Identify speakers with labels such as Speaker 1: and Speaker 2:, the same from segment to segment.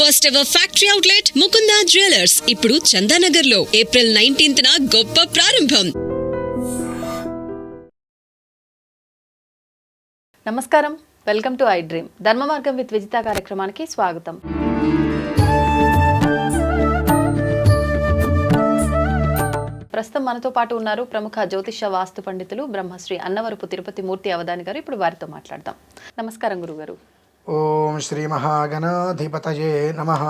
Speaker 1: First ever factory outlet Mukunda jewellers ఇప్పుడు చందానగర్ లో April 19న గొప్ప ప్రారంభం.
Speaker 2: నమస్కారం, వెల్కమ్ టు ఐ డ్రీమ్. ధర్మ మార్గం విత్ విజిత కార్యక్రమానికి స్వాగతం. ప్రస్తుతం మనతో పాటు ఉన్నారు ప్రముఖ జ్యోతిష వాస్తు పండితులు బ్రహ్మశ్రీ అన్నవరపు తిరుపతి మూర్తి అవధాని గారు. ఇప్పుడు వారితో మాట్లాడదాం. నమస్కారం గురుగారు.
Speaker 3: ఓం శ్రీ మహాగణాధిపతయే నమః.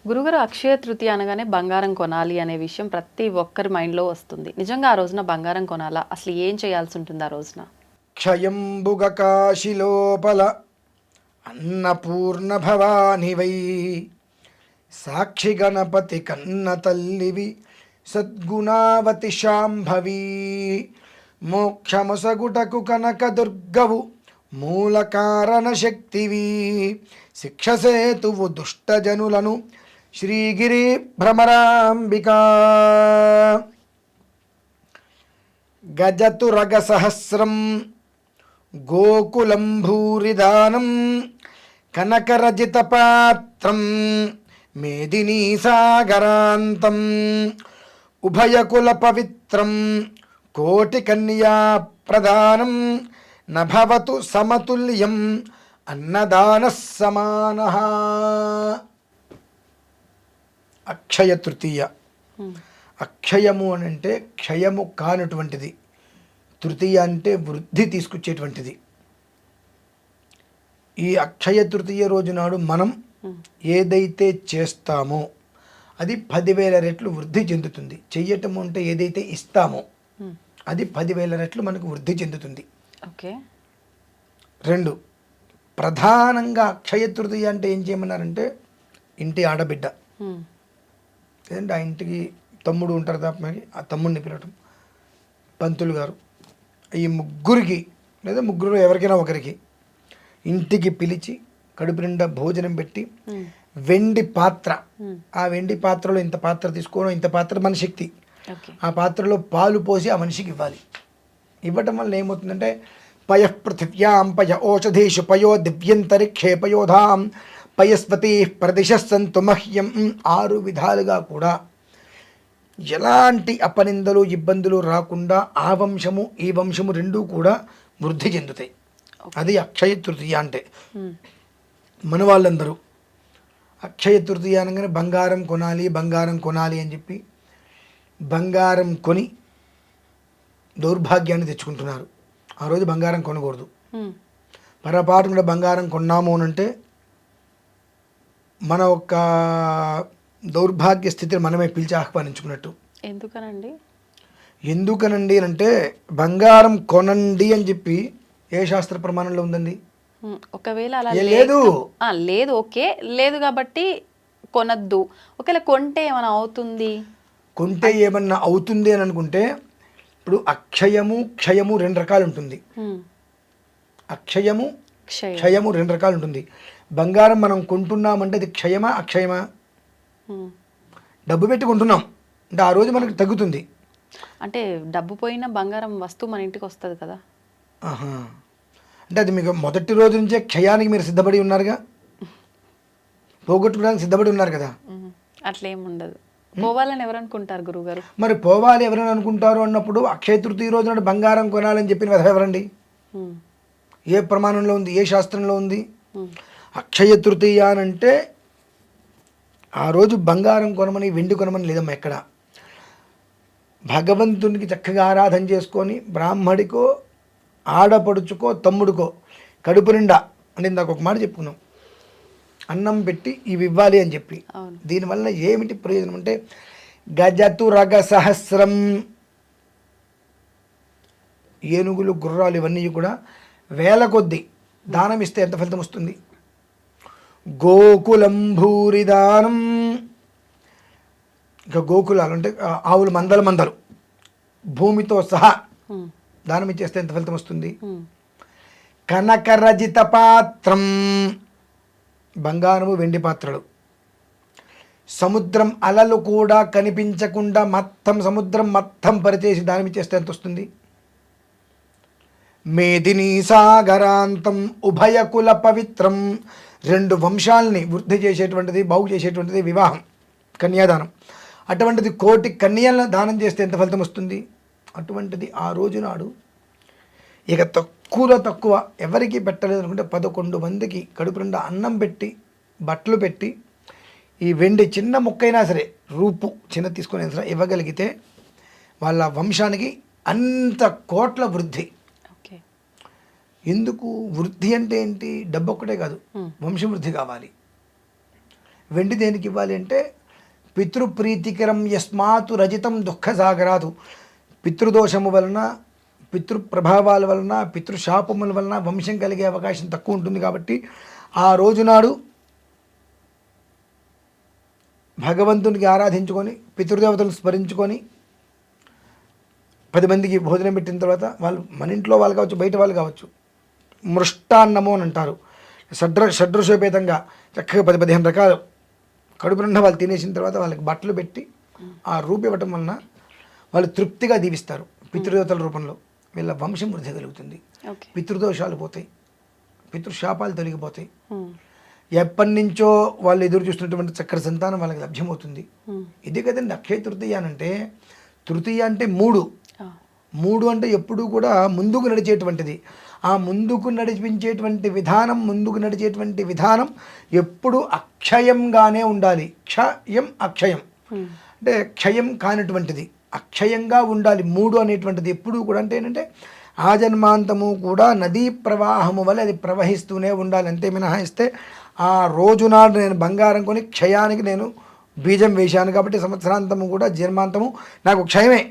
Speaker 2: గురుగారు, అక్షయ తృతీయ అనగానే బంగారం కొనాలి అనే విషయం ప్రతి ఒక్కరి మైండ్లో వస్తుంది. నిజంగా ఆ రోజున బంగారం కొనాలా? అసలు ఏం చేయాల్సి ఉంటుంది ఆ రోజున?
Speaker 3: క్షయంబుగ కాశిలోపల అన్నపూర్ణ భవాని వై సాక్షి గణపతి కన్న తల్లివి సద్గుణావతి శాంభవి మోక్షమొసగుటకు కనక దుర్గవు మూల కారణ శక్తివి శిక్షసేతువు దుష్టజనులను శ్రీగిరి భ్రమరాంబికా గజతురగ సహస్రం గోకులం భూరిదానం కనకరజిత పాత్రం మేదినీ సాగరాంతం ఉభయకుల పవిత్రం కోటి కన్యా ప్రదానం నభవతు సమతుల్యం అన్నదాన సమానః. అక్షయ తృతీయ. అక్షయము అని అంటే క్షయము కానటువంటిది, తృతీయ అంటే వృద్ధి తీసుకొచ్చేటువంటిది. ఈ అక్షయ తృతీయ రోజు నాడు మనం ఏదైతే చేస్తామో అది 10,000 రెట్లు వృద్ధి చెందుతుంది. చెయ్యటము అంటే ఏదైతే ఇస్తామో అది 10,000 రెట్లు మనకు వృద్ధి చెందుతుంది.
Speaker 2: ఓకే.
Speaker 3: 2, ప్రధానంగా అక్షయ తృతీయ అంటే ఏం చేయమన్నారంటే ఇంటి ఆడబిడ్డ లేదంటే ఆ ఇంటికి తమ్ముడు ఉంటారు తప్పకి ఆ తమ్ముడిని పిలవటం, పంతులు గారు, ఈ ముగ్గురికి లేదా ముగ్గురు ఎవరికైనా ఒకరికి ఇంటికి పిలిచి కడుపు నిండా భోజనం పెట్టి వెండి పాత్ర, ఆ వెండి పాత్రలో ఇంత పాత్ర తీసుకోవడం, ఇంత పాత్ర మన శక్తి, ఆ పాత్రలో పాలు పోసి ఆ మనిషికి ఇవ్వాలి. ఇవ్వటం వల్ల ఏమవుతుందంటే పయ పృథివ్యాం పయ ఓషధీషు పయో దివ్యంతరిక్షే పయోధాం పయస్పతి ప్రదిశస్సంతు మహ్యం. 6 విధాలుగా కూడా ఎలాంటి అపనిందలు ఇబ్బందులు రాకుండా ఆ వంశము ఈ వంశము రెండూ కూడా వృద్ధి చెందుతాయి. అది అక్షయ తృతీయ అంటే. మన వాళ్ళందరూ అక్షయ తృతీయ అనగానే బంగారం కొనాలి బంగారం కొనాలి అని చెప్పి బంగారం కొని దౌర్భాగ్యాన్ని తెచ్చుకుంటున్నారు. ఆ రోజు బంగారం కొనకూడదు. పొరపాటు కూడా బంగారం కొన్నాము అని అంటే మన యొక్క దౌర్భాగ్య స్థితిని మనమే పిలిచి ఆహ్వానించుకున్నట్టు. ఎందుకనండి అంటే బంగారం కొనండి అని చెప్పి ఏ శాస్త్ర ప్రమాణంలో ఉందండి?
Speaker 2: ఒకవేళ అలా
Speaker 3: లేదు
Speaker 2: లేదు, ఓకే, లేదు కాబట్టి కొనద్దు. ఒకవేళ కొంటే ఏమైనా అవుతుంది?
Speaker 3: కొంటే ఏమన్నా అవుతుంది అని అనుకుంటే ఇప్పుడు అక్షయము క్షయము 2 రకాలు ఉంటుంది. అక్షయము క్షయము 2 రకాలు ఉంటుంది. బంగారం మనం కొంటున్నామంటే అది క్షయమా అక్షయమా? డబ్బు పెట్టి కొంటున్నాం అంటే ఆ రోజు మనకు తగ్గుతుంది.
Speaker 2: అంటే డబ్బు పోయిన బంగారం వస్తువు మన ఇంటికి వస్తుంది కదా.
Speaker 3: అంటే అది మీకు మొదటి రోజు నుంచే క్షయానికి మీరు సిద్ధపడి ఉన్నారుగా, పోగొట్టుకోవడానికి సిద్ధపడి ఉన్నారు కదా.
Speaker 2: అట్లేముండదు. పోవాలని ఎవరు అనుకుంటారు గురువుగారు? మరి
Speaker 3: పోవాలి ఎవరైనా అనుకుంటారు అన్నప్పుడు అక్షయ తృతీయ రోజు నాడు బంగారం కొనాలని చెప్పిన కథ ఎవరండి? ఏ ప్రమాణంలో ఉంది? ఏ శాస్త్రంలో ఉంది? అక్షయ తృతీయ అంటే ఆ రోజు బంగారం కొనమని వెండి కొనమని లేదమ్మా ఎక్కడ. భగవంతునికి చక్కగా ఆరాధన చేసుకొని బ్రాహ్మడికో ఆడపడుచుకో తమ్ముడికో కడుపు నిండా అంటే ఇందాక ఒక మాట చెప్పుకున్నాం, అన్నం పెట్టి ఇవి ఇవ్వాలి అని చెప్పి. దీనివల్ల ఏమిటి ప్రయోజనం అంటే గజతురగ సహస్రం, ఏనుగులు గుర్రాలు ఇవన్నీ కూడా వేల కొద్దీ దానం ఇస్తే ఎంత ఫలితం వస్తుంది? గోకులం భూరిదానం, ఇంకా గోకులాలు అంటే ఆవులు మందలు భూమితో సహా దానం ఇచ్చేస్తే ఎంత ఫలితం వస్తుంది? కనకరజిత పాత్రం, బంగారము వెండి పాత్రలు, సముద్రం అలలు కూడా కనిపించకుండా మొత్తం సముద్రం మొత్తం పరిచేసి దానం ఇచ్చేస్తే ఎంత వస్తుంది? మేదినీ సాగరాంతం ఉభయకుల పవిత్రం 2 వంశాలని వృద్ధి చేసేటువంటిది, బాగు చేసేటువంటిది వివాహం, కన్యాదానం. అటువంటిది 1 కోటి కన్యలను దానం చేస్తే ఎంత ఫలితం వస్తుంది? అటువంటిది ఆ రోజు నాడు ఇక తక్కువలో తక్కువ ఎవరికి పెట్టలేదు అనుకుంటే 11 మందికి కడుపు నిండా అన్నం పెట్టి, బట్టలు పెట్టి, ఈ వెండి చిన్న ముక్కైనా సరే రూపు చిన్న తీసుకొని సరే ఇవ్వగలిగితే వాళ్ళ వంశానికి అంత కోట్ల వృద్ధి.
Speaker 2: ఓకే.
Speaker 3: ఎందుకు వృద్ధి అంటే ఏంటి? డబ్బు ఒక్కటే కాదు, వంశవృద్ధి కావాలి. వెండి దేనికి ఇవ్వాలి అంటే పితృప్రీతికరం యస్మాతు రజితం దుఃఖసాగరాదు. పితృదోషము వలన, పితృప్రభావాల వలన, పితృశాపముల వలన వంశం కలిగే అవకాశం తక్కువ ఉంటుంది. కాబట్టి ఆ రోజునాడు భగవంతునికి ఆరాధించుకొని, పితృదేవతలను స్మరించుకొని 10 మందికి భోజనం పెట్టిన తర్వాత, వాళ్ళు మన ఇంట్లో వాళ్ళు కావచ్చు, బయట వాళ్ళు కావచ్చు, మృష్టాన్నము అని అంటారు. షడ్రుషోపేతంగా చక్కగా 10-15 రకాలు కడుపు నిండా వాళ్ళు తినేసిన తర్వాత వాళ్ళకి బట్టలు పెట్టి ఆ రూపు ఇవ్వటం వలన వాళ్ళు తృప్తిగా దీవిస్తారు పితృదేవతల రూపంలో. వీళ్ళ వంశం వృద్ధి కలుగుతుంది, పితృదోషాలు పోతాయి, పితృశాపాలు తొలగిపోతాయి. ఎప్పటి నుంచో వాళ్ళు ఎదురు చూస్తున్నటువంటి చక్కటి సంతానం వాళ్ళకి లభ్యమవుతుంది. ఇది కదండి అక్షయ తృతీయ అంటే. తృతీయ అంటే 3 అంటే ఎప్పుడూ కూడా ముందుకు నడిచేటువంటిది. ఆ ముందుకు నడిపించేటువంటి విధానం, ముందుకు నడిచేటువంటి విధానం ఎప్పుడు అక్షయంగానే ఉండాలి. క్షయం అక్షయం అంటే క్షయం కానటువంటిది, అక్షయంగా ఉండాలి. 3 అనేటువంటిది ఎప్పుడూ కూడా అంటే ఏంటంటే ఆజన్మాంతము కూడా నదీ ప్రవాహము వల్ల అది ప్రవహిస్తూనే ఉండాలి. అంతే మినహాయిస్తే ఆ రోజునాడు నేను బంగారం కొని క్షయానికి నేను బీజం వేశాను కాబట్టి సంవత్సరాంతము కూడా జన్మాంతము నాకు క్షయమే.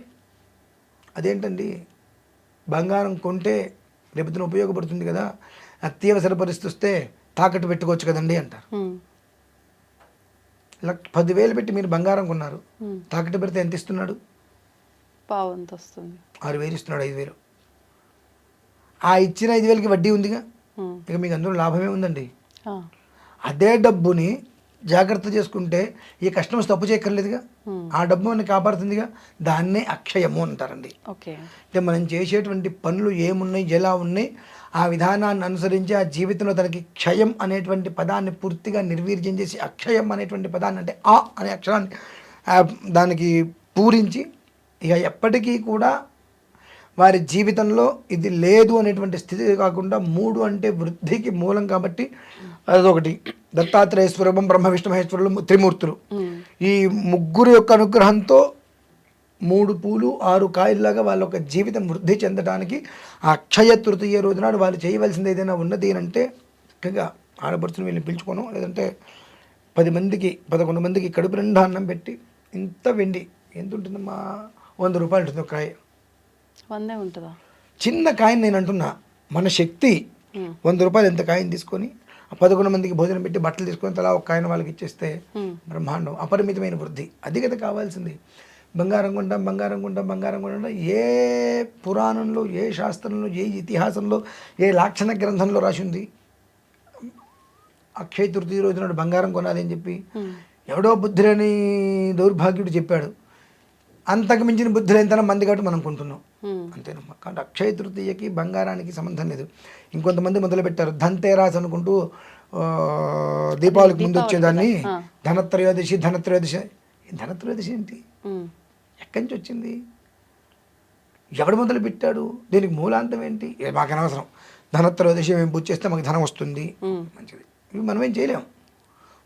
Speaker 3: అదేంటండి, బంగారం కొంటే రేపొద్దున ఉపయోగపడుతుంది కదా, అత్యవసర పరిస్థితి వస్తే తాకట్టు పెట్టుకోవచ్చు కదండి అంటారు. 10,000 పెట్టి మీరు బంగారం కొన్నారు, తాకట్టు పెడితే ఎంత ఇస్తున్నాడు?
Speaker 2: పావంత వస్తుంది.
Speaker 3: 6,000 ఇస్తున్నాడు, 5,000. ఆ ఇచ్చిన 5,000కి వడ్డీ ఉందిగా, ఇక మీకు అందులో లాభమే ఉందండి. అదే డబ్బుని జాగ్రత్త చేసుకుంటే ఈ కస్టమర్స్ తప్పు చేయక్కర్లేదుగా, ఆ డబ్బు మనని కాపాడుతుందిగా. దాన్నే అక్షయము అంటారండి. అంటే మనం చేసేటువంటి పనులు ఏమున్నాయి, ఎలా ఉన్నాయి, ఆ విధానాన్ని అనుసరించి ఆ జీవితంలో తనకి క్షయం అనేటువంటి పదాన్ని పూర్తిగా నిర్వీర్యం చేసి అక్షయం అనేటువంటి పదాన్ని అంటే ఆ అనే అక్షరాన్ని దానికి పూరించి ఇక ఎప్పటికీ కూడా వారి జీవితంలో ఇది లేదు అనేటువంటి స్థితి కాకుండా 3 అంటే వృద్ధికి మూలం కాబట్టి అదొకటి. దత్తాత్రేయస్వరూపం, బ్రహ్మ విష్ణు మహేశ్వరులు త్రిమూర్తులు. ఈ ముగ్గురు యొక్క అనుగ్రహంతో 3 పూలు 6 కాయల్లాగా వాళ్ళ యొక్క జీవితం వృద్ధి చెందడానికి ఆ అక్షయ తృతీయ రోజు నాడు వాళ్ళు చేయవలసింది ఏదైనా ఉన్నది అంటే చక్కగా ఆడపడుచుని వీళ్ళని పిలుచుకోను, లేదంటే 10 మందికి 11 మందికి కడుపు నిండా అన్నం పెట్టి, ఇంత వెండి ఎంత ఉంటుందమ్మా, 100 రూపాయలు ఉంటుంది ఒక కాయ.
Speaker 2: 100 ఉంటుందా? చిన్న
Speaker 3: కాయని నేను అంటున్నా, మన శక్తి 100 రూపాయలు ఎంత కాయని తీసుకొని 11 మందికి భోజనం పెట్టి బట్టలు తీసుకొని తలా ఒక కాయన వాళ్ళకి ఇచ్చేస్తే బ్రహ్మాండం, అపరిమితమైన వృద్ధి. అది కదా కావాల్సింది. బంగారం కొంటాం, బంగారం కొంటాం, బంగారం కొంటాం. ఏ పురాణంలో, ఏ శాస్త్రంలో, ఏ ఇతిహాసంలో, ఏ లాక్షణ గ్రంథంలో రాసి ఉంది అక్షయ తృతీయ రోజు నాడు బంగారం కొనాలి అని చెప్పి? ఎవడో బుద్ధులని దౌర్భాగ్యుడు చెప్పాడు. అంతకు మించిన బుద్ధులు ఎంతైనా మంది కాబట్టి మనం కొంటున్నాం, అంతేనమ్మా. కాబట్టి అక్షయ తృతీయకి బంగారానికి సంబంధం లేదు. ఇంకొంతమంది మొదలుపెట్టారు ధన్తేరాస్ అనుకుంటూ, దీపావళికి ముందు వచ్చేదాన్ని ధనత్రయోదశి. ధనత్రయోదశి ఏంటి, ఎక్కడి నుంచి వచ్చింది, ఎవడు మొదలు పెట్టాడు, దీనికి మూలాంతం ఏంటి? మాకు అనవసరం, ధనత్రయోదశి మేము పూజ చేస్తే మాకు ధనం వస్తుంది, మంచిది. ఇవి మనమేం చేయలేం.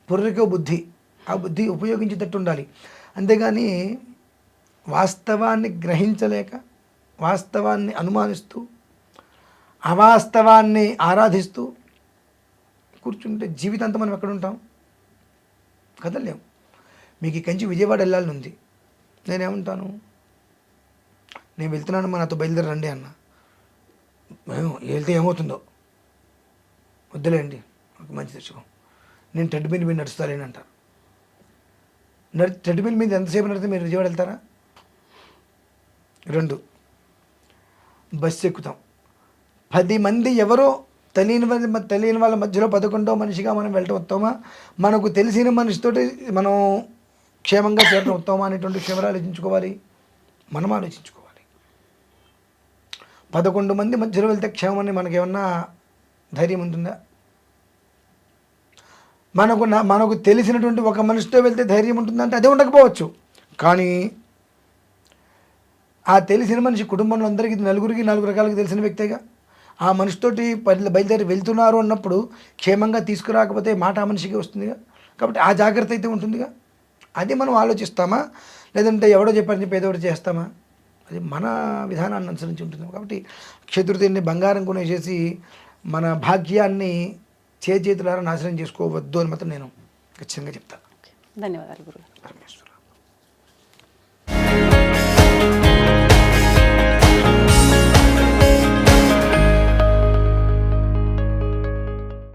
Speaker 3: పుర్రికో బుద్ధి, ఆ బుద్ధి ఉపయోగించేటట్టు ఉండాలి. అంతేగాని వాస్తవాన్ని గ్రహించలేక, వాస్తవాన్ని అనుమానిస్తూ, అవాస్తవాన్ని ఆరాధిస్తూ కూర్చుంటే జీవితాంతం మనం ఎక్కడ ఉంటాం? కదలేం. మీకు ఇక్కడి నుంచి విజయవాడ వెళ్ళాలని ఉంది, నేనేమంటాను, నేను వెళ్తున్నాను, నాతో బయలుదేరండి అన్న. వెళ్తే ఏమవుతుందో వద్దులేండి, ఒక మంచి తెచ్చుకో, నేను ట్రెడ్మిల్ మీద నడుస్తాలేని అంటారు. ట్రెడ్మిల్ మీద ఎంతసేపు నడితే మీరు విజయవాడ వెళ్తారా? 2 బస్సు ఎక్కుతాం, 10 మంది ఎవరో తెలియని వాళ్ళ మధ్యలో 11వ మనిషిగా మనం వెళ్ళటం ఉత్తమా, మనకు తెలిసిన మనిషితోటి మనం క్షేమంగా చేరడం, ఉత్తమా అనేటువంటి విషయం ఆలోచించుకోవాలి, మనం ఆలోచించుకోవాలి. 11 మంది మధ్యలో వెళ్తే క్షేమం అని మనకేమన్నా ధైర్యం ఉంటుందా? మనకు తెలిసినటువంటి ఒక మనిషితో వెళ్తే ధైర్యం ఉంటుందంటే అదే ఉండకపోవచ్చు. కానీ ఆ తెలిసిన మనిషి కుటుంబంలో అందరికీ నలుగురికి 4 రకాలుగా తెలిసిన వ్యక్తిగా ఆ మనిషితోటి బయలుదేరి వెళ్తున్నారు అన్నప్పుడు క్షేమంగా తీసుకురాకపోతే మాట ఆ మనిషికి వస్తుందిగా. కాబట్టి ఆ జాగ్రత్త అయితే ఉంటుందిగా. అది మనం ఆలోచిస్తామా, లేదంటే ఎవడో చెప్పారని చెప్పి ఏదో ఒకటి చేస్తామా? అది మన విధానాన్ని అనుసరించి ఉంటుంది. కాబట్టి అక్షయ బంగారం కొనేసేసి మన భాగ్యాన్ని చేతులారా నాశనం చేసుకోవద్దు అని మాత్రం నేను ఖచ్చితంగా చెప్తాను.
Speaker 2: ధన్యవాదాలు గురుగారు.
Speaker 3: పరమేశ్వర.